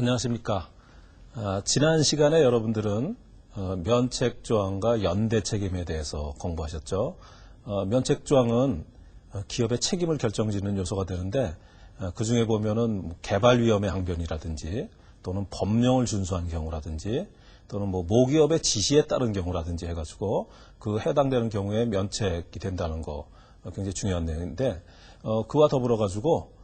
안녕하십니까. 지난 시간에 여러분들은 면책조항과 연대책임에 대해서 공부하셨죠. 면책조항은 기업의 책임을 결정짓는 요소가 되는데 그 중에 보면은 개발위험의 항변이라든지 또는 법령을 준수한 경우라든지 또는 모기업의 지시에 따른 경우라든지 해가지고 그 해당되는 경우에 면책이 된다는 거 굉장히 중요한 내용인데 그와 더불어 가지고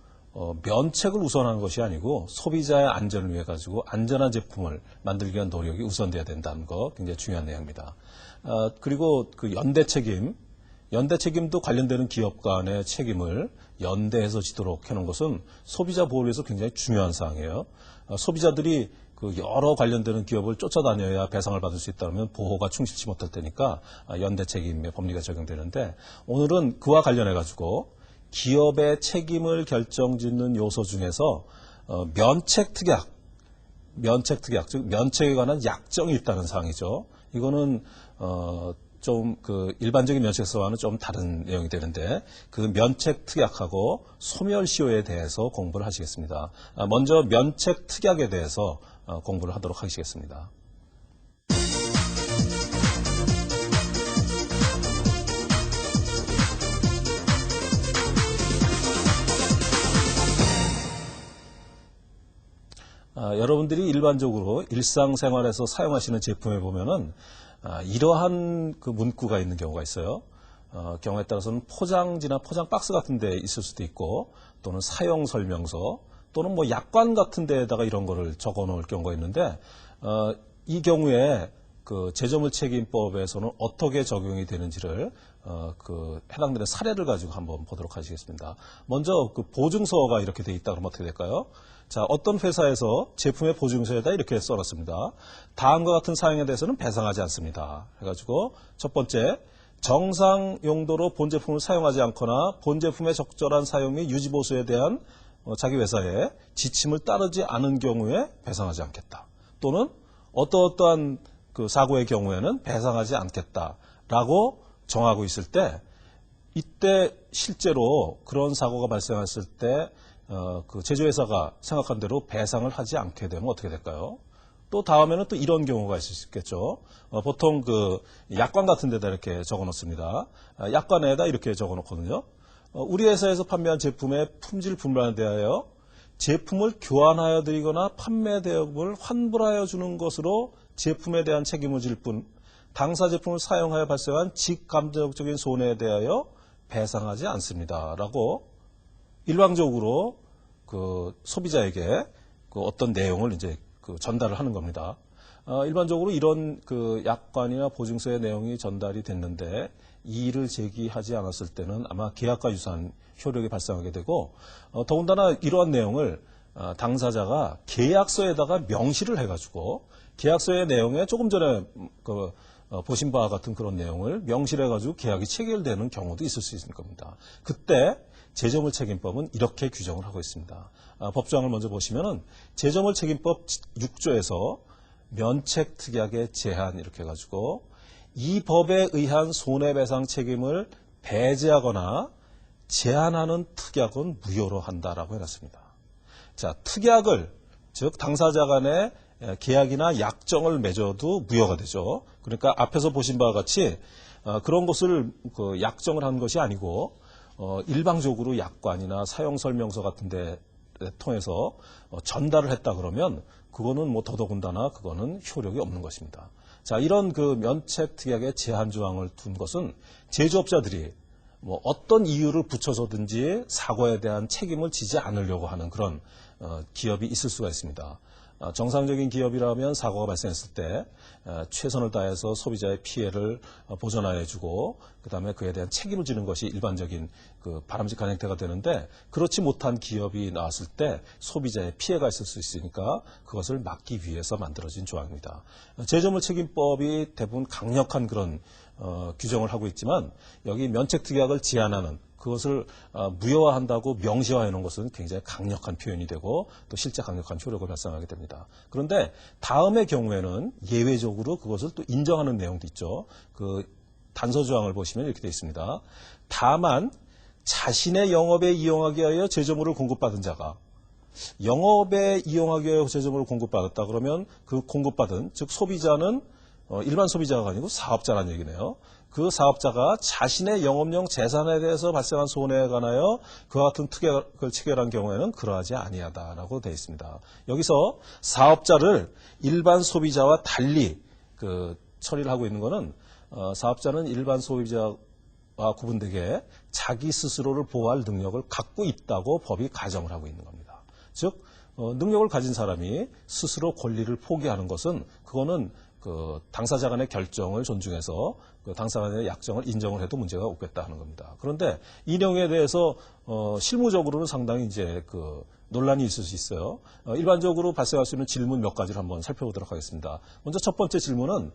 면책을 우선하는 것이 아니고 소비자의 안전을 위해 가지고 안전한 제품을 만들기 위한 노력이 우선돼야 된다는 거 굉장히 중요한 내용입니다. 그리고 그 연대 책임도 관련되는 기업 간의 책임을 연대해서 지도록 해놓은 것은 소비자 보호를 위해서 굉장히 중요한 사항이에요. 소비자들이 그 여러 관련되는 기업을 쫓아다녀야 배상을 받을 수 있다면 보호가 충실치 못할 테니까 연대 책임의 법리가 적용되는데 오늘은 그와 관련해 가지고 기업의 책임을 결정짓는 요소 중에서 면책 특약, 즉 면책에 관한 약정이 있다는 사항이죠. 이거는 좀 그 일반적인 면책서와는 좀 다른 내용이 되는데 그 면책 특약하고 소멸시효에 대해서 공부를 하시겠습니다. 먼저 면책 특약에 대해서 공부를 하도록 하시겠습니다. 여러분들이 일반적으로 일상생활에서 사용하시는 제품에 보면은 이러한 그 문구가 있는 경우가 있어요. 경우에 따라서는 포장지나 포장 박스 같은 데 있을 수도 있고 또는 사용 설명서 또는 약관 같은 데에다가 이런 거를 적어 놓을 경우가 있는데 이 경우에 그 제조물 책임법에서는 어떻게 적용이 되는지를 그 해당되는 사례를 가지고 한번 보도록 하시겠습니다. 먼저 그 보증서가 이렇게 돼 있다 그러면 어떻게 될까요? 자, 어떤 회사에서 제품의 보증서에다 이렇게 써놨습니다. 다음과 같은 사용에 대해서는 배상하지 않습니다. 해가지고 첫 번째, 정상 용도로 본 제품을 사용하지 않거나 본 제품의 적절한 사용 및 유지 보수에 대한 자기 회사의 지침을 따르지 않은 경우에 배상하지 않겠다. 또는 어떠한 그 사고의 경우에는 배상하지 않겠다라고 정하고 있을 때 이때 실제로 그런 사고가 발생했을 때 그 제조회사가 생각한 대로 배상을 하지 않게 되면 어떻게 될까요? 또 다음에는 또 이런 경우가 있을 수 있겠죠. 보통 그 약관 같은 데다 이렇게 적어 놓습니다. 약관에다 이렇게 적어 놓거든요. 우리 회사에서 판매한 제품의 품질 분란에 대하여 제품을 교환하여 드리거나 판매 대업을 환불하여 주는 것으로 제품에 대한 책임을 질 뿐 당사 제품을 사용하여 발생한 직감정적인 손해에 대하여 배상하지 않습니다. 라고 일방적으로 그 소비자에게 그 어떤 내용을 이제 그 전달을 하는 겁니다. 일반적으로 이런 그 약관이나 보증서의 내용이 전달이 됐는데 이의를 제기하지 않았을 때는 아마 계약과 유사한 효력이 발생하게 되고 더군다나 이러한 내용을 당사자가 계약서에다가 명시를 해가지고 계약서의 내용에 조금 전에 그 보신 바와 같은 그런 내용을 명시를 해가지고 계약이 체결되는 경우도 있을 수 있을 겁니다. 그때 제조물 책임법은 이렇게 규정을 하고 있습니다. 법조항을 먼저 보시면은 제조물 책임법 6조에서 면책 특약의 제한 이렇게 해가지고 이 법에 의한 손해배상 책임을 배제하거나 제한하는 특약은 무효로 한다라고 해놨습니다. 자, 특약을 즉 당사자 간의 계약이나 약정을 맺어도 무효가 되죠. 그러니까 앞에서 보신 바와 같이 그런 것을 그 약정을 한 것이 아니고 일방적으로 약관이나 사용설명서 같은 데 통해서 전달을 했다 그러면 그거는 더더군다나 그거는 효력이 없는 것입니다. 자, 이런 그 면책 특약의 제한 조항을 둔 것은 제조업자들이 어떤 이유를 붙여서든지 사고에 대한 책임을 지지 않으려고 하는 그런 기업이 있을 수가 있습니다. 정상적인 기업이라면 사고가 발생했을 때 최선을 다해서 소비자의 피해를 보전하여주고 그다음에 그에 대한 책임을 지는 것이 일반적인 그 바람직한 행태가 되는데 그렇지 못한 기업이 나왔을 때 소비자의 피해가 있을 수 있으니까 그것을 막기 위해서 만들어진 조항입니다. 제조물 책임법이 대부분 강력한 그런 규정을 하고 있지만 여기 면책특약을 제한하는 그것을 무효화한다고 명시화해 놓은 것은 굉장히 강력한 표현이 되고 또 실제 강력한 효력을 발생하게 됩니다. 그런데 다음의 경우에는 예외적으로 그것을 또 인정하는 내용도 있죠. 그 단서 조항을 보시면 이렇게 되어 있습니다. 다만 자신의 영업에 이용하기 위하여 제조물을 공급받은 자가 영업에 이용하기 위해 호재점을 공급받았다 그러면 그 공급받은, 즉 소비자는 일반 소비자가 아니고 사업자라는 얘기네요. 그 사업자가 자신의 영업용 재산에 대해서 발생한 손해에 관하여 그와 같은 특약을 체결한 경우에는 그러하지 아니하다라고 되어 있습니다. 여기서 사업자를 일반 소비자와 달리 처리를 하고 있는 것은 사업자는 일반 소비자와 구분되게 자기 스스로를 보호할 능력을 갖고 있다고 법이 가정을 하고 있는 겁니다. 즉 능력을 가진 사람이 스스로 권리를 포기하는 것은 그거는 당사자 간의 결정을 존중해서 당사자 간의 약정을 인정을 해도 문제가 없겠다 하는 겁니다. 그런데 이 내용에 대해서 실무적으로는 상당히 이제 논란이 있을 수 있어요. 일반적으로 발생할 수 있는 질문 몇 가지를 한번 살펴보도록 하겠습니다. 먼저 첫 번째 질문은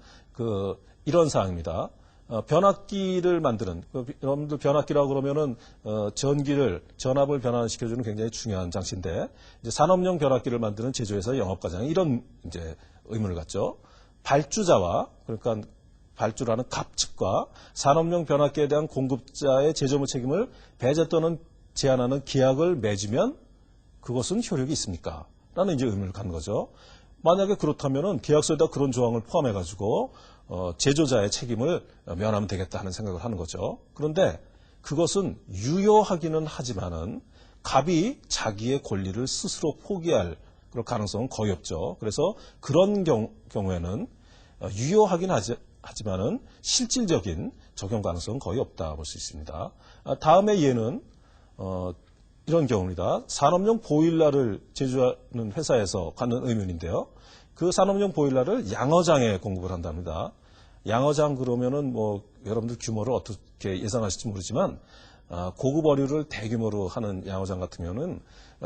이런 사항입니다. 변압기를 만드는, 여러분들 변압기라고 그러면은 전압을 변환시켜주는 굉장히 중요한 장치인데, 이제 산업용 변압기를 만드는 제조회사의 영업과장이 이런 이제 의문을 갖죠. 발주자와, 그러니까 발주라는 갑 측과 산업용 변압기에 대한 공급자의 제조물 책임을 배제 또는 제한하는 계약을 맺으면 그것은 효력이 있습니까? 라는 이제 의문을 갖는 거죠. 만약에 그렇다면은 계약서에다 그런 조항을 포함해가지고 제조자의 책임을 면하면 되겠다 하는 생각을 하는 거죠. 그런데 그것은 유효하기는 하지만은 갑이 자기의 권리를 스스로 포기할 그럴 가능성은 거의 없죠. 그래서 그런 경우에는 유효하긴 하지만은 실질적인 적용 가능성은 거의 없다 볼 수 있습니다. 다음의 예는 이런 경우입니다. 산업용 보일러를 제조하는 회사에서 갖는 의문인데요. 그 산업용 보일러를 양어장에 공급을 한답니다. 양어장 그러면은 여러분들 규모를 어떻게 예상하실지 모르지만 고급 어류를 대규모로 하는 양어장 같은 경우는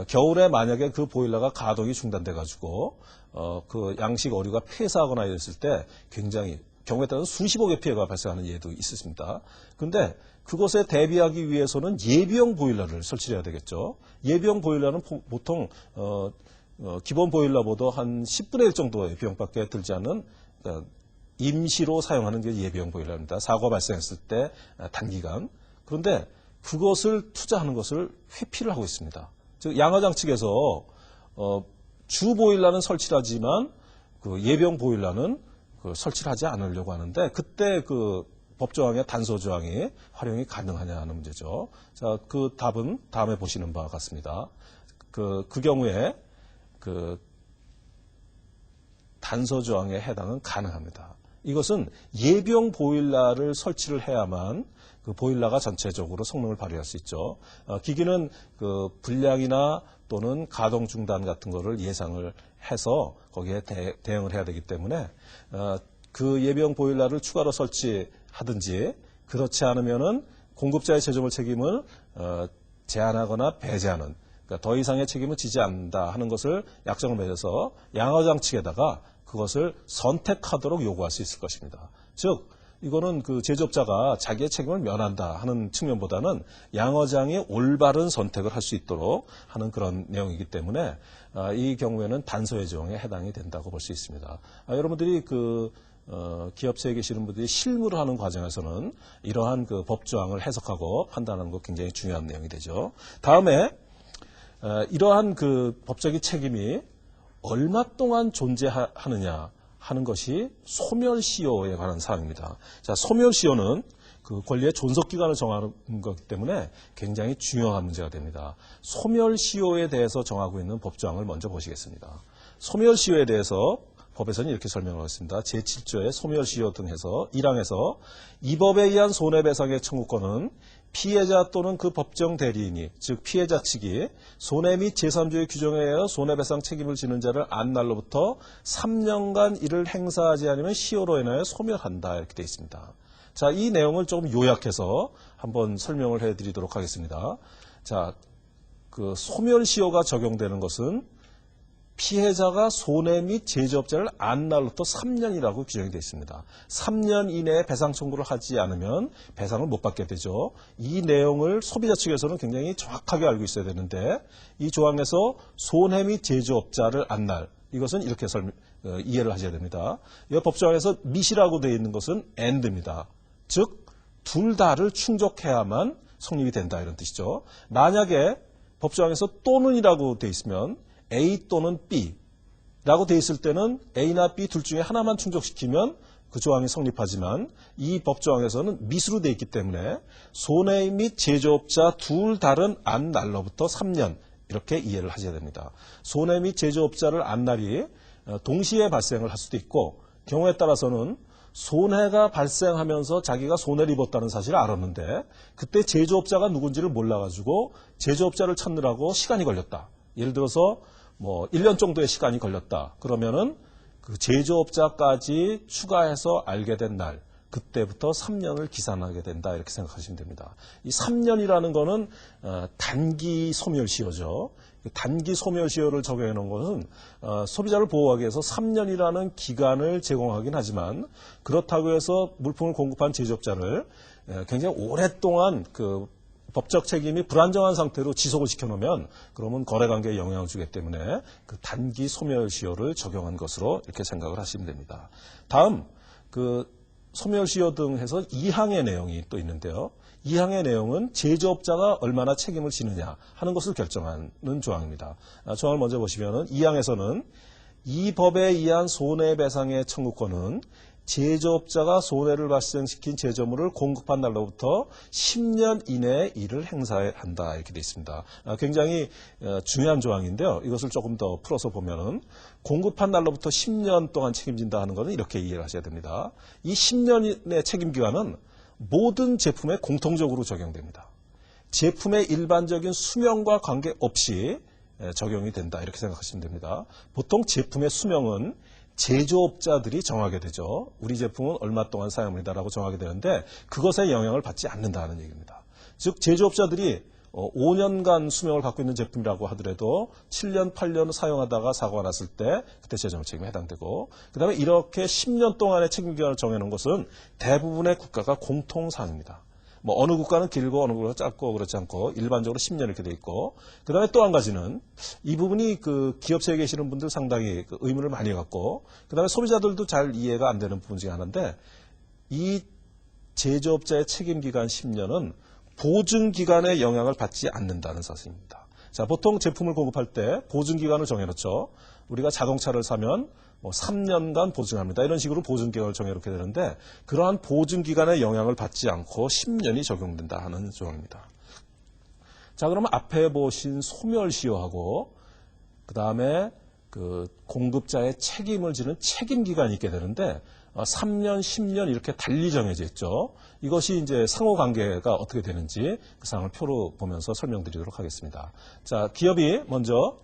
겨울에 만약에 그 보일러가 가동이 중단돼 가지고 그 양식 어류가 폐사하거나 이랬을 때 굉장히 경우에 따라서 수십억의 피해가 발생하는 예도 있습니다. 그런데 그것에 대비하기 위해서는 예비용 보일러를 설치해야 되겠죠. 예비용 보일러는 보통 기본 보일러보다 한 10분의 1 정도의 비용밖에 들지 않는 임시로 사용하는 게 예비용 보일러입니다. 사고가 발생했을 때 단기간. 그런데 그것을 투자하는 것을 회피를 하고 있습니다. 즉 양어장 측에서 주 보일러는 설치를 하지만 그 예비용 보일러는 설치를 하지 않으려고 하는데 그때 법조항의 단서조항이 활용이 가능하냐 하는 문제죠. 자, 그 답은 다음에 보시는 바와 같습니다. 그 경우에 단서조항의 해당은 가능합니다. 이것은 예비용 보일러를 설치를 해야만 그 보일러가 전체적으로 성능을 발휘할 수 있죠. 기기는 불량이나 또는 가동 중단 같은 거를 예상을 해서 거기에 대응을 해야 되기 때문에 그 예비용 보일러를 추가로 설치하든지 그렇지 않으면은 공급자의 제조물 책임을 제한하거나 배제하는, 그러니까 더 이상의 책임을 지지 않는다 하는 것을 약정을 맺어서 양어장 측에다가 그것을 선택하도록 요구할 수 있을 것입니다. 즉 이거는 제조업자가 자기의 책임을 면한다 하는 측면보다는 양어장이 올바른 선택을 할 수 있도록 하는 그런 내용이기 때문에 이 경우에는 단서의 조항에 해당이 된다고 볼 수 있습니다. 여러분들이 기업체에 계시는 분들이 실무를 하는 과정에서는 이러한 법조항을 해석하고 판단하는 것 굉장히 중요한 내용이 되죠. 다음에 이러한 법적인 책임이 얼마 동안 존재하느냐 하는 것이 소멸시효에 관한 사항입니다. 자, 소멸시효는 그 권리의 존속기간을 정하는 것이기 때문에 굉장히 중요한 문제가 됩니다. 소멸시효에 대해서 정하고 있는 법조항을 먼저 보시겠습니다. 소멸시효에 대해서 법에서는 이렇게 설명을 했습니다. 제7조의 소멸시효 등 해서 1항에서 이 법에 의한 손해배상의 청구권은 피해자 또는 그 법정 대리인이, 즉 피해자 측이 손해 및 제3조의 규정에 의하여 손해배상 책임을 지는 자를 안 날로부터 3년간 이를 행사하지 않으면 시효로 인하여 소멸한다 이렇게 되어 있습니다. 자, 이 내용을 조금 요약해서 한번 설명을 해드리도록 하겠습니다. 자, 소멸시효가 적용되는 것은 피해자가 손해 및 제조업자를 안 날로부터 3년이라고 규정이 되어 있습니다. 3년 이내에 배상 청구를 하지 않으면 배상을 못 받게 되죠. 이 내용을 소비자 측에서는 굉장히 정확하게 알고 있어야 되는데 이 조항에서 손해 및 제조업자를 안 날, 이것은 이렇게 이해를 하셔야 됩니다. 이 법조항에서 밋이라고 되어 있는 것은 and입니다. 즉 둘 다를 충족해야만 성립이 된다 이런 뜻이죠. 만약에 법조항에서 또는이라고 되어 있으면 A 또는 B라고 돼 있을 때는 A나 B 둘 중에 하나만 충족시키면 그 조항이 성립하지만 이 법조항에서는 미수로 돼 있기 때문에 손해 및 제조업자 둘 다른 안 날로부터 3년 이렇게 이해를 하셔야 됩니다. 손해 및 제조업자를 안 날이 동시에 발생을 할 수도 있고 경우에 따라서는 손해가 발생하면서 자기가 손해를 입었다는 사실을 알았는데 그때 제조업자가 누군지를 몰라가지고 제조업자를 찾느라고 시간이 걸렸다. 예를 들어서 뭐 1년 정도의 시간이 걸렸다. 그러면은 그 제조업자까지 추가해서 알게 된 날, 그때부터 3년을 기산하게 된다. 이렇게 생각하시면 됩니다. 이 3년이라는 거는 단기 소멸시효죠. 단기 소멸시효를 적용해 놓은 것은 소비자를 보호하기 위해서 3년이라는 기간을 제공하긴 하지만 그렇다고 해서 물품을 공급한 제조업자를 굉장히 오랫동안 그 법적 책임이 불안정한 상태로 지속을 시켜놓으면 그러면 거래관계에 영향을 주기 때문에 그 단기 소멸시효를 적용한 것으로 이렇게 생각을 하시면 됩니다. 다음 그 소멸시효 등 해서 2항의 내용이 또 있는데요. 2항의 내용은 제조업자가 얼마나 책임을 지느냐 하는 것을 결정하는 조항입니다. 조항을 먼저 보시면은 2항에서는 이 법에 의한 손해배상의 청구권은 제조업자가 손해를 발생시킨 제조물을 공급한 날로부터 10년 이내에 이를 행사한다 이렇게 되어 있습니다. 굉장히 중요한 조항인데요. 이것을 조금 더 풀어서 보면은 공급한 날로부터 10년 동안 책임진다 하는 것은 이렇게 이해를 하셔야 됩니다. 이 10년의 책임 기간은 모든 제품에 공통적으로 적용됩니다. 제품의 일반적인 수명과 관계없이 적용이 된다 이렇게 생각하시면 됩니다. 보통 제품의 수명은 제조업자들이 정하게 되죠. 우리 제품은 얼마 동안 사용합니다라고 정하게 되는데 그것에 영향을 받지 않는다는 얘기입니다. 즉 제조업자들이 5년간 수명을 갖고 있는 제품이라고 하더라도 7년, 8년 사용하다가 사고가 났을 때 그때 제조물 책임에 해당되고 그다음에 이렇게 10년 동안의 책임기간을 정해놓은 것은 대부분의 국가가 공통사항입니다. 뭐 어느 국가는 길고 어느 국가는 짧고 그렇지 않고 일반적으로 10년 이렇게 돼 있고 그다음에 또 한 가지는 이 부분이 그 기업체에 계시는 분들 상당히 그 의문을 많이 갖고 그다음에 소비자들도 잘 이해가 안 되는 부분 중에 하나인데 이 제조업자의 책임 기간 10년은 보증 기간에 영향을 받지 않는다는 사실입니다. 자, 보통 제품을 공급할 때 보증 기간을 정해놓죠. 우리가 자동차를 사면 뭐 3년간 보증합니다. 이런 식으로 보증 기간을 정해놓게 되는데 그러한 보증 기간에 영향을 받지 않고 10년이 적용된다 하는 조항입니다. 자, 그러면 앞에 보신 소멸시효하고 그 다음에 그 공급자의 책임을 지는 책임 기간이 있게 되는데 3년, 10년 이렇게 달리 정해져 있죠. 이것이 이제 상호관계가 어떻게 되는지 그 사항을 표로 보면서 설명드리도록 하겠습니다. 자, 기업이 먼저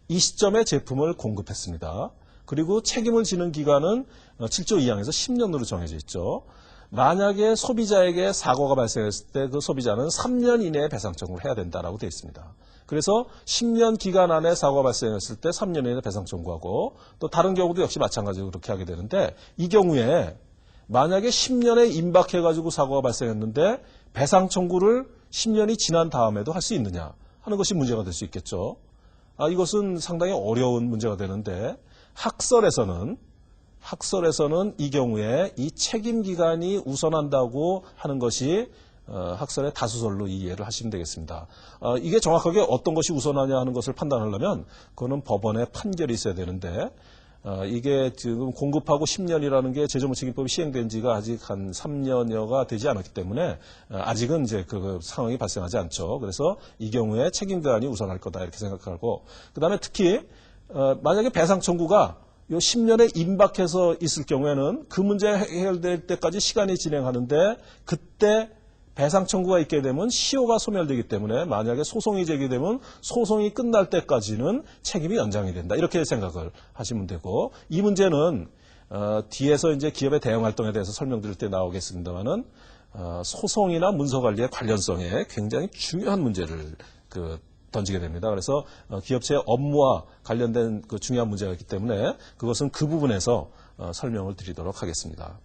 이 시점에 제품을 공급했습니다. 그리고 책임을 지는 기간은 7조 2항에서 10년으로 정해져 있죠. 만약에 소비자에게 사고가 발생했을 때 그 소비자는 3년 이내에 배상 청구를 해야 된다라고 되어 있습니다. 그래서 10년 기간 안에 사고가 발생했을 때 3년 이내에 배상 청구하고 또 다른 경우도 역시 마찬가지로 그렇게 하게 되는데 이 경우에 만약에 10년에 임박해가지고 사고가 발생했는데 배상 청구를 10년이 지난 다음에도 할 수 있느냐 하는 것이 문제가 될 수 있겠죠. 이것은 상당히 어려운 문제가 되는데 학설에서는 이 경우에 이 책임 기간이 우선한다고 하는 것이 학설의 다수설로 이해를 하시면 되겠습니다. 이게 정확하게 어떤 것이 우선하냐 하는 것을 판단하려면 그거는 법원의 판결이 있어야 되는데 이게 지금 공급하고 10년이라는 게 제조물 책임법이 시행된 지가 아직 한 3년여가 되지 않았기 때문에 아직은 이제 그 상황이 발생하지 않죠. 그래서 이 경우에 책임 기간이 우선할 거다 이렇게 생각하고 그다음에 특히 만약에 배상 청구가 요 10년에 임박해서 있을 경우에는 그 문제가 해결될 때까지 시간이 진행하는데 그때 배상 청구가 있게 되면 시효가 소멸되기 때문에 만약에 소송이 제기되면 소송이 끝날 때까지는 책임이 연장이 된다. 이렇게 생각을 하시면 되고 이 문제는 뒤에서 이제 기업의 대응 활동에 대해서 설명드릴 때 나오겠습니다만은 소송이나 문서 관리의 관련성에 굉장히 중요한 문제를 던지게 됩니다. 그래서 기업체의 업무와 관련된 그 중요한 문제가 있기 때문에 그것은 그 부분에서 설명을 드리도록 하겠습니다.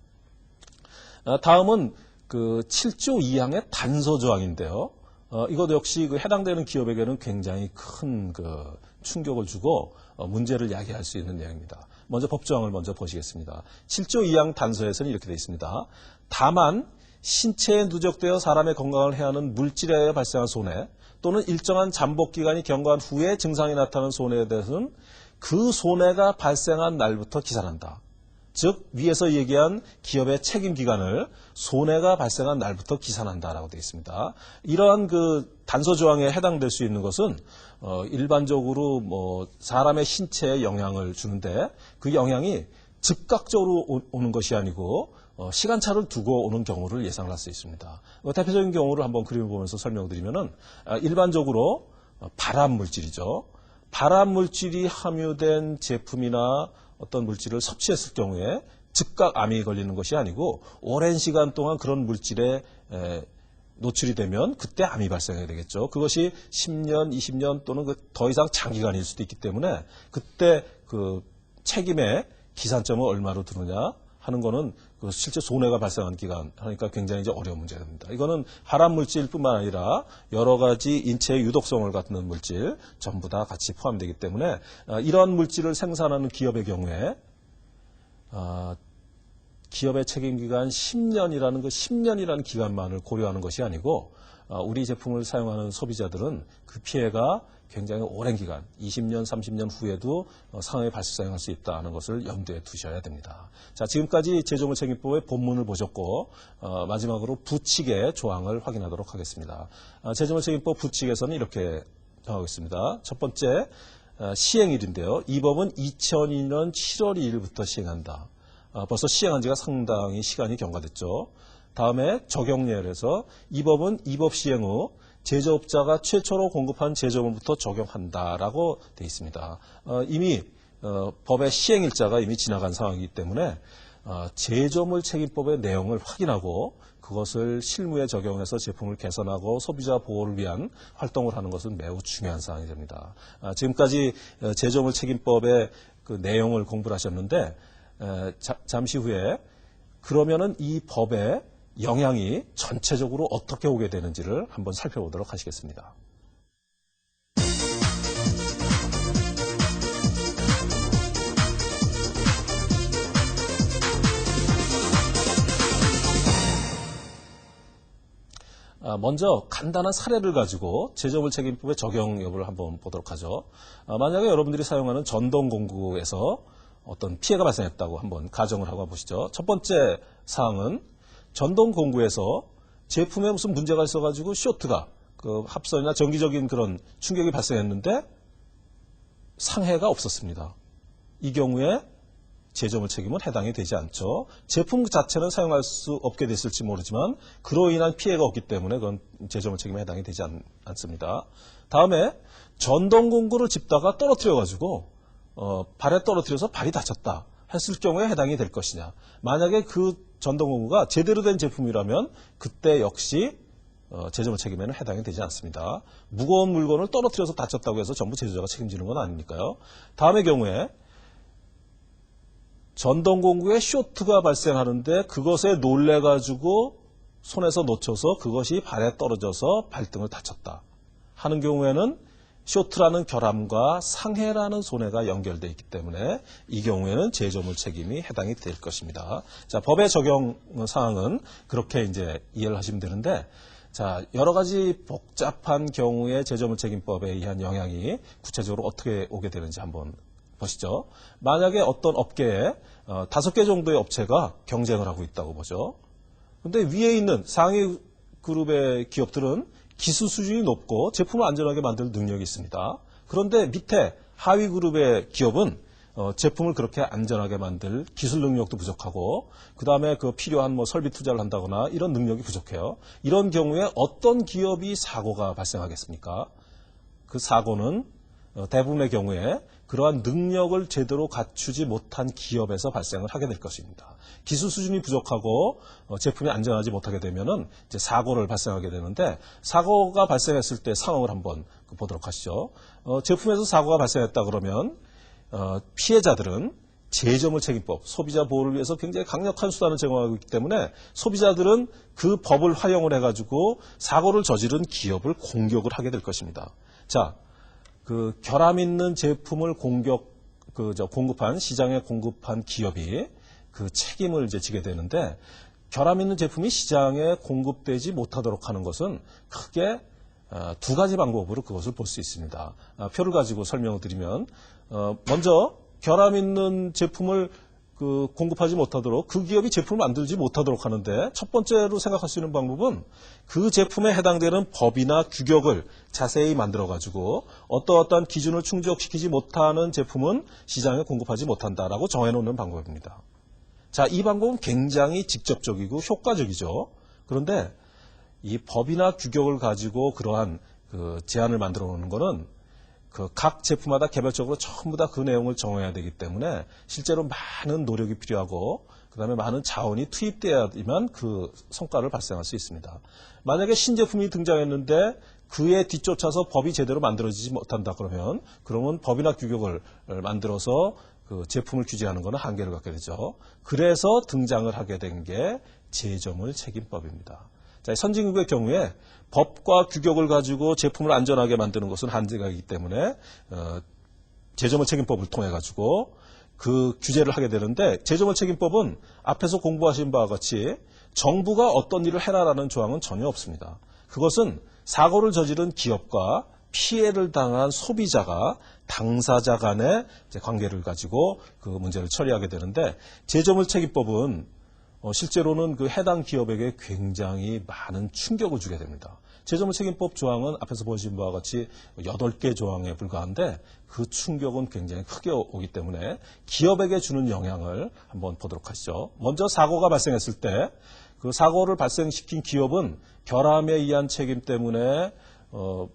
다음은 그 7조 2항의 단서 조항인데요. 이것 역시 그 해당되는 기업에게는 굉장히 큰 그 충격을 주고 문제를 야기할 수 있는 내용입니다. 먼저 법조항을 먼저 보시겠습니다. 7조 2항 단서에서는 이렇게 되어 있습니다. 다만 신체에 누적되어 사람의 건강을 해하는 물질에 의해 발생한 손해 또는 일정한 잠복 기간이 경과한 후에 증상이 나타나는 손해에 대해서는 그 손해가 발생한 날부터 기산한다. 즉 위에서 얘기한 기업의 책임 기간을 손해가 발생한 날부터 기산한다라고 되어 있습니다. 이러한 그 단서 조항에 해당될 수 있는 것은 일반적으로 뭐 사람의 신체에 영향을 주는데 그 영향이 즉각적으로 오는 것이 아니고 시간차를 두고 오는 경우를 예상을 할 수 있습니다. 대표적인 경우를 한번 그림을 보면서 설명드리면은 일반적으로 발암 물질이죠. 발암 물질이 함유된 제품이나 어떤 물질을 섭취했을 경우에 즉각 암이 걸리는 것이 아니고 오랜 시간 동안 그런 물질에 노출이 되면 그때 암이 발생하게 되겠죠. 그것이 10년, 20년 또는 더 이상 장기간일 수도 있기 때문에 그때 그 책임의 기산점을 얼마로 두느냐 하는 거는 그 실제 손해가 발생하는 기간 하니까 굉장히 이제 어려운 문제가 됩니다. 이거는 발암 물질뿐만 아니라 여러 가지 인체의 유독성을 갖는 물질 전부 다 같이 포함되기 때문에 이러한 물질을 생산하는 기업의 경우에 기업의 책임 기간 10년이라는 그 10년이라는 기간만을 고려하는 것이 아니고 우리 제품을 사용하는 소비자들은 그 피해가 굉장히 오랜 기간, 20년, 30년 후에도 상해 발생할 수 있다는 것을 염두에 두셔야 됩니다. 자, 지금까지 제조물 책임법의 본문을 보셨고 마지막으로 부칙의 조항을 확인하도록 하겠습니다. 제조물 책임법 부칙에서는 이렇게 정하고 있습니다. 첫 번째, 시행일인데요. 이 법은 2002년 7월 2일부터 시행한다. 벌써 시행한 지가 상당히 시간이 경과됐죠. 다음에 적용례에서 이 법은 이 법 시행 후 제조업자가 최초로 공급한 제조물부터 적용한다라고 되어 있습니다. 이미 법의 시행일자가 이미 지나간 상황이기 때문에 제조물 책임법의 내용을 확인하고 그것을 실무에 적용해서 제품을 개선하고 소비자 보호를 위한 활동을 하는 것은 매우 중요한 사항이 됩니다. 지금까지 제조물 책임법의 그 내용을 공부를 하셨는데 잠시 후에 그러면은 이 법의 영향이 전체적으로 어떻게 오게 되는지를 한번 살펴보도록 하시겠습니다. 먼저 간단한 사례를 가지고 제조물 책임법의 적용 여부를 한번 보도록 하죠. 만약에 여러분들이 사용하는 전동공구에서 어떤 피해가 발생했다고 한번 가정을 하고 보시죠. 첫 번째 사항은 전동공구에서 제품에 무슨 문제가 있어가지고 쇼트가 그 합선이나 정기적인 그런 충격이 발생했는데 상해가 없었습니다. 이 경우에 제조물 책임은 해당이 되지 않죠. 제품 자체는 사용할 수 없게 됐을지 모르지만 그로 인한 피해가 없기 때문에 그건 제조물 책임에 해당이 되지 않습니다. 다음에 전동공구를 짚다가 떨어뜨려가지고 발에 떨어뜨려서 발이 다쳤다 했을 경우에 해당이 될 것이냐. 만약에 그 전동공구가 제대로 된 제품이라면 그때 역시 제조물 책임에는 해당이 되지 않습니다. 무거운 물건을 떨어뜨려서 다쳤다고 해서 전부 제조자가 책임지는 건 아니니까요. 다음의 경우에 전동공구에 쇼트가 발생하는데 그것에 놀래가지고 손에서 놓쳐서 그것이 발에 떨어져서 발등을 다쳤다 하는 경우에는 쇼트라는 결함과 상해라는 손해가 연결되어 있기 때문에 이 경우에는 제조물 책임이 해당이 될 것입니다. 자, 법의 적용 사항은 그렇게 이제 이해를 하시면 되는데, 자, 여러 가지 복잡한 경우에 제조물 책임법에 의한 영향이 구체적으로 어떻게 오게 되는지 한번 보시죠. 만약에 어떤 업계에 5개 정도의 업체가 경쟁을 하고 있다고 보죠. 근데 위에 있는 상위 그룹의 기업들은 기술 수준이 높고 제품을 안전하게 만들 능력이 있습니다. 그런데 밑에 하위 그룹의 기업은 제품을 그렇게 안전하게 만들 기술 능력도 부족하고 그 다음에 그 필요한 뭐 설비 투자를 한다거나 이런 능력이 부족해요. 이런 경우에 어떤 기업이 사고가 발생하겠습니까? 그 사고는 대부분의 경우에 그러한 능력을 제대로 갖추지 못한 기업에서 발생을 하게 될 것입니다. 기술 수준이 부족하고 제품이 안전하지 못하게 되면은 이제 사고를 발생하게 되는데 사고가 발생했을 때 상황을 한번 보도록 하시죠. 제품에서 사고가 발생했다 그러면 피해자들은 제조물 책임법, 소비자 보호를 위해서 굉장히 강력한 수단을 제공하고 있기 때문에 소비자들은 그 법을 활용을 해가지고 사고를 저지른 기업을 공격을 하게 될 것입니다. 자, 그 결함 있는 제품을 공급한 시장에 공급한 기업이 그 책임을 이제 지게 되는데 결함 있는 제품이 시장에 공급되지 못하도록 하는 것은 크게 두 가지 방법으로 그것을 볼 수 있습니다. 표를 가지고 설명을 드리면 먼저 결함 있는 제품을 공급하지 못하도록 그 기업이 제품을 만들지 못하도록 하는데 첫 번째로 생각할 수 있는 방법은 그 제품에 해당되는 법이나 규격을 자세히 만들어 가지고 어떠한 기준을 충족시키지 못하는 제품은 시장에 공급하지 못한다라고 정해놓는 방법입니다. 자, 이 방법은 굉장히 직접적이고 효과적이죠. 그런데 이 법이나 규격을 가지고 그러한 제한을 만들어 놓는 것은 각 제품마다 개별적으로 전부 다 그 내용을 정해야 되기 때문에 실제로 많은 노력이 필요하고 그다음에 많은 자원이 투입돼야만 그 성과를 발생할 수 있습니다. 만약에 신제품이 등장했는데 그에 뒤쫓아서 법이 제대로 만들어지지 못한다 그러면 법이나 규격을 만들어서 그 제품을 규제하는 것은 한계를 갖게 되죠. 그래서 등장을 하게 된 게 제조물 책임법입니다. 자, 선진국의 경우에 법과 규격을 가지고 제품을 안전하게 만드는 것은 한계가 있기 때문에 제조물 책임법을 통해 가지고 그 규제를 하게 되는데 제조물 책임법은 앞에서 공부하신 바와 같이 정부가 어떤 일을 해라라는 조항은 전혀 없습니다. 그것은 사고를 저지른 기업과 피해를 당한 소비자가 당사자 간의 관계를 가지고 그 문제를 처리하게 되는데 제조물 책임법은 실제로는 그 해당 기업에게 굉장히 많은 충격을 주게 됩니다. 제조물 책임법 조항은 앞에서 보신 바와 같이 8개 조항에 불과한데 그 충격은 굉장히 크게 오기 때문에 기업에게 주는 영향을 한번 보도록 하시죠. 먼저 사고가 발생했을 때 그 사고를 발생시킨 기업은 결함에 의한 책임 때문에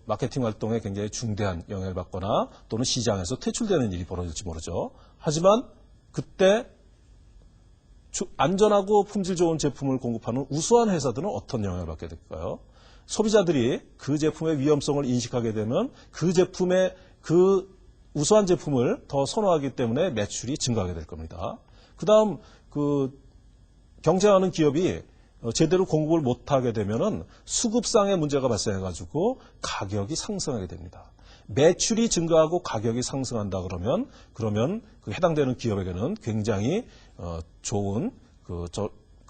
마케팅 활동에 굉장히 중대한 영향을 받거나 또는 시장에서 퇴출되는 일이 벌어질지 모르죠. 하지만 그때 안전하고 품질 좋은 제품을 공급하는 우수한 회사들은 어떤 영향을 받게 될까요? 소비자들이 그 제품의 위험성을 인식하게 되면 그 제품의 그 우수한 제품을 더 선호하기 때문에 매출이 증가하게 될 겁니다. 그 다음 경쟁하는 기업이 제대로 공급을 못하게 되면은 수급상의 문제가 발생해가지고 가격이 상승하게 됩니다. 매출이 증가하고 가격이 상승한다 그러면 그 해당되는 기업에게는 굉장히 좋은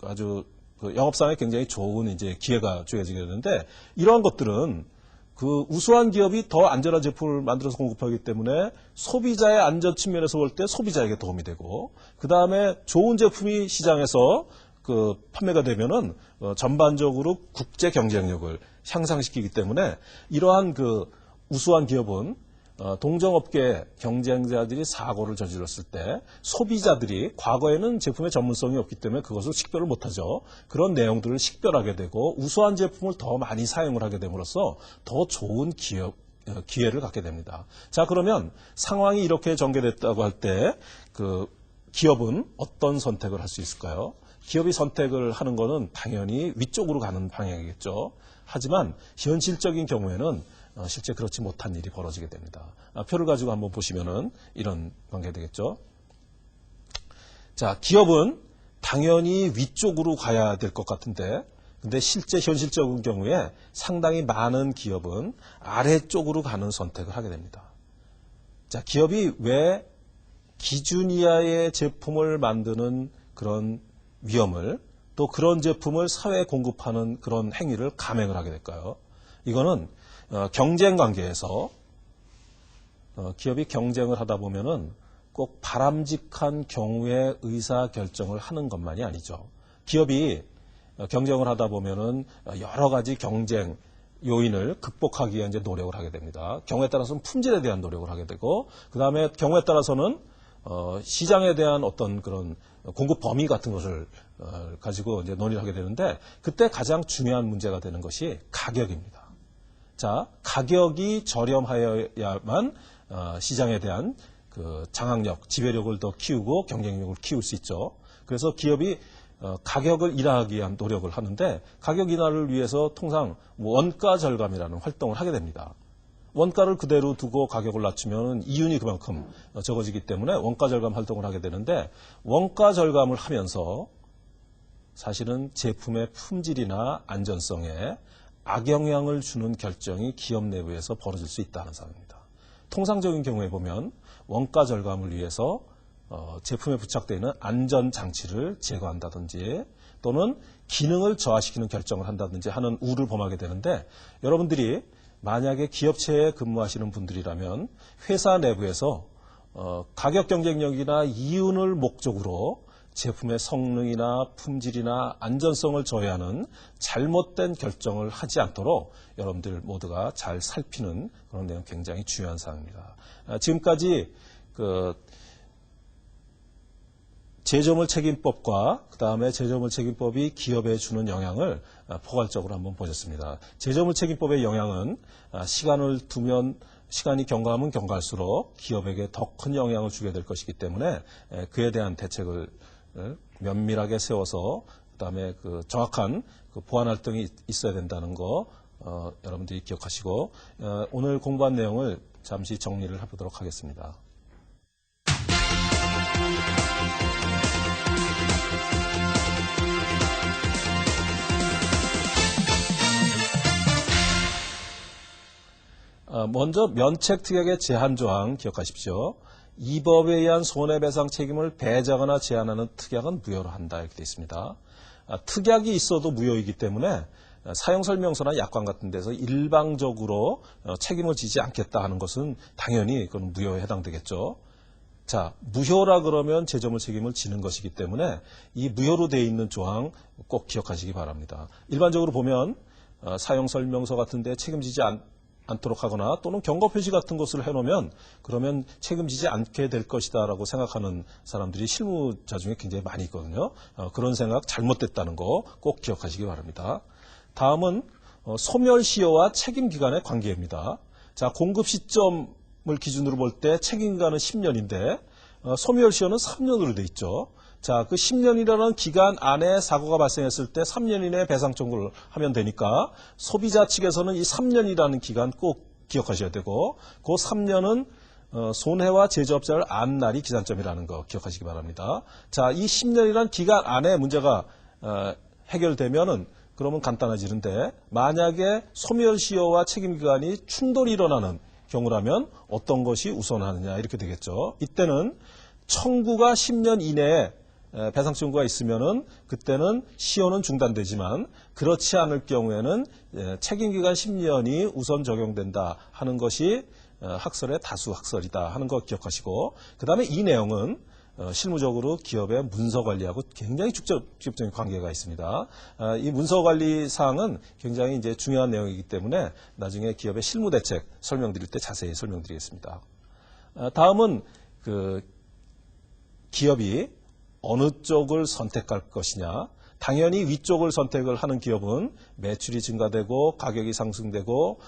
아주 영업상에 굉장히 좋은 이제 기회가 주어지게 되는데 이러한 것들은 그 우수한 기업이 더 안전한 제품을 만들어서 공급하기 때문에 소비자의 안전 측면에서 볼 때 소비자에게 도움이 되고 그 다음에 좋은 제품이 시장에서 판매가 되면은 전반적으로 국제 경쟁력을 향상시키기 때문에 이러한 우수한 기업은 동종업계 경쟁자들이 사고를 저질렀을 때 소비자들이 과거에는 제품의 전문성이 없기 때문에 그것을 식별을 못하죠. 그런 내용들을 식별하게 되고 우수한 제품을 더 많이 사용을 하게 됨으로써 더 좋은 기회를 갖게 됩니다. 자, 그러면 상황이 이렇게 전개됐다고 할 때 기업은 어떤 선택을 할 수 있을까요? 기업이 선택을 하는 것은 당연히 위쪽으로 가는 방향이겠죠. 하지만 현실적인 경우에는 실제 그렇지 못한 일이 벌어지게 됩니다. 표를 가지고 한번 보시면은 이런 관계가 되겠죠. 자, 기업은 당연히 위쪽으로 가야 될 것 같은데, 근데 실제 현실적인 경우에 상당히 많은 기업은 아래쪽으로 가는 선택을 하게 됩니다. 자, 기업이 왜 기준 이하의 제품을 만드는 그런 위험을 또 그런 제품을 사회에 공급하는 그런 행위를 감행을 하게 될까요? 이거는 경쟁 관계에서 기업이 경쟁을 하다 보면은 꼭 바람직한 경우에 의사 결정을 하는 것만이 아니죠. 기업이 경쟁을 하다 보면은 여러 가지 경쟁 요인을 극복하기 위해 이제 노력을 하게 됩니다. 경우에 따라서는 품질에 대한 노력을 하게 되고, 그 다음에 경우에 따라서는 시장에 대한 어떤 그런 공급 범위 같은 것을 가지고 이제 논의를 하게 되는데, 그때 가장 중요한 문제가 되는 것이 가격입니다. 자, 가격이 저렴하여야만 시장에 대한 장악력, 지배력을 더 키우고 경쟁력을 키울 수 있죠. 그래서 기업이 가격을 인하하기 위한 노력을 하는데, 가격 인하를 위해서 통상 원가 절감이라는 활동을 하게 됩니다. 원가를 그대로 두고 가격을 낮추면 이윤이 그만큼 적어지기 때문에 원가 절감 활동을 하게 되는데, 원가 절감을 하면서 사실은 제품의 품질이나 안전성에 악영향을 주는 결정이 기업 내부에서 벌어질 수 있다는 상황입니다. 통상적인 경우에 보면 원가 절감을 위해서 제품에 부착되어 있는 안전장치를 제거한다든지 또는 기능을 저하시키는 결정을 한다든지 하는 우를 범하게 되는데, 여러분들이 만약에 기업체에 근무하시는 분들이라면 회사 내부에서 가격 경쟁력이나 이윤을 목적으로 제품의 성능이나 품질이나 안전성을 저해하는 잘못된 결정을 하지 않도록 여러분들 모두가 잘 살피는 그런 내용, 굉장히 중요한 사항입니다. 지금까지 제조물 책임법과 그 다음에 제조물 책임법이 기업에 주는 영향을 포괄적으로 한번 보셨습니다. 제조물 책임법의 영향은 시간을 두면 시간이 경과하면 경과할수록 기업에게 더 큰 영향을 주게 될 것이기 때문에 그에 대한 대책을 면밀하게 세워서 그다음에 정확한 보완 활동이 있어야 된다는 거 여러분들이 기억하시고, 오늘 공부한 내용을 잠시 정리를 해보도록 하겠습니다. 먼저 면책특약의 제한조항 기억하십시오. 이 법에 의한 손해배상 책임을 배제하거나 제한하는 특약은 무효로 한다, 이렇게 되어 있습니다. 특약이 있어도 무효이기 때문에 사용설명서나 약관 같은 데서 일방적으로 책임을 지지 않겠다 하는 것은 당연히 그건 무효에 해당되겠죠. 자, 무효라 그러면 제조물 책임을 지는 것이기 때문에 이 무효로 되어 있는 조항 꼭 기억하시기 바랍니다. 일반적으로 보면 사용설명서 같은 데 책임지지 않도록 하거나 또는 경고표시 같은 것을 해놓으면 그러면 책임지지 않게 될 것이다 라고 생각하는 사람들이 실무자 중에 굉장히 많이 있거든요. 그런 생각 잘못됐다는 거 꼭 기억하시기 바랍니다. 다음은 소멸시효와 책임기간의 관계입니다. 자, 공급 시점을 기준으로 볼 때 책임기간은 10년인데 소멸시효는 3년으로 돼 있죠. 자, 그 10년이라는 기간 안에 사고가 발생했을 때 3년 이내에 배상 청구를 하면 되니까 소비자 측에서는 이 3년이라는 기간 꼭 기억하셔야 되고, 그 3년은 손해와 제조업자를 안 날이 기산점이라는 거 기억하시기 바랍니다. 자, 이 10년이라는 기간 안에 문제가 해결되면은 그러면 간단해지는데, 만약에 소멸시효와 책임기간이 충돌이 일어나는 경우라면 어떤 것이 우선하느냐 이렇게 되겠죠. 이때는 청구가 10년 이내에 배상 청구가 있으면은 그때는 시효는 중단되지만, 그렇지 않을 경우에는 책임기간 10년이 우선 적용된다 하는 것이 학설의 다수 학설이다 하는 거 기억하시고, 그 다음에 이 내용은 실무적으로 기업의 문서관리하고 굉장히 직접적인 관계가 있습니다. 이 문서관리 사항은 굉장히 이제 중요한 내용이기 때문에 나중에 기업의 실무대책 설명드릴 때 자세히 설명드리겠습니다. 다음은 기업이 어느 쪽을 선택할 것이냐. 당연히 위쪽을 선택을 하는 기업은 매출이 증가되고 가격이 상승되고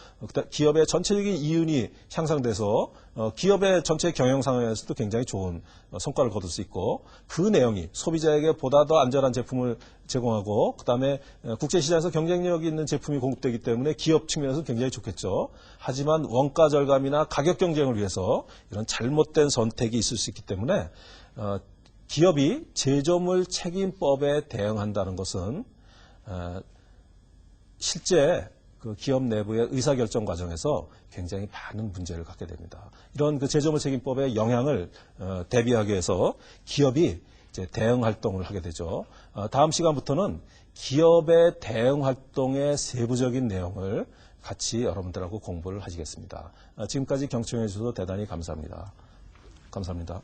기업의 전체적인 이윤이 향상돼서 기업의 전체 경영 상황에서도 굉장히 좋은 성과를 거둘 수 있고, 그 내용이 소비자에게 보다 더 안전한 제품을 제공하고 그다음에 국제시장에서 경쟁력 있는 제품이 공급되기 때문에 기업 측면에서 굉장히 좋겠죠. 하지만 원가 절감이나 가격 경쟁을 위해서 이런 잘못된 선택이 있을 수 있기 때문에 기업이 제조물 책임법에 대응한다는 것은 실제 그 기업 내부의 의사결정 과정에서 굉장히 많은 문제를 갖게 됩니다. 이런 제조물 책임법의 영향을 대비하기 위해서 기업이 이제 대응 활동을 하게 되죠. 다음 시간부터는 기업의 대응 활동의 세부적인 내용을 같이 여러분들하고 공부를 하시겠습니다. 지금까지 경청해 주셔서 대단히 감사합니다. 감사합니다.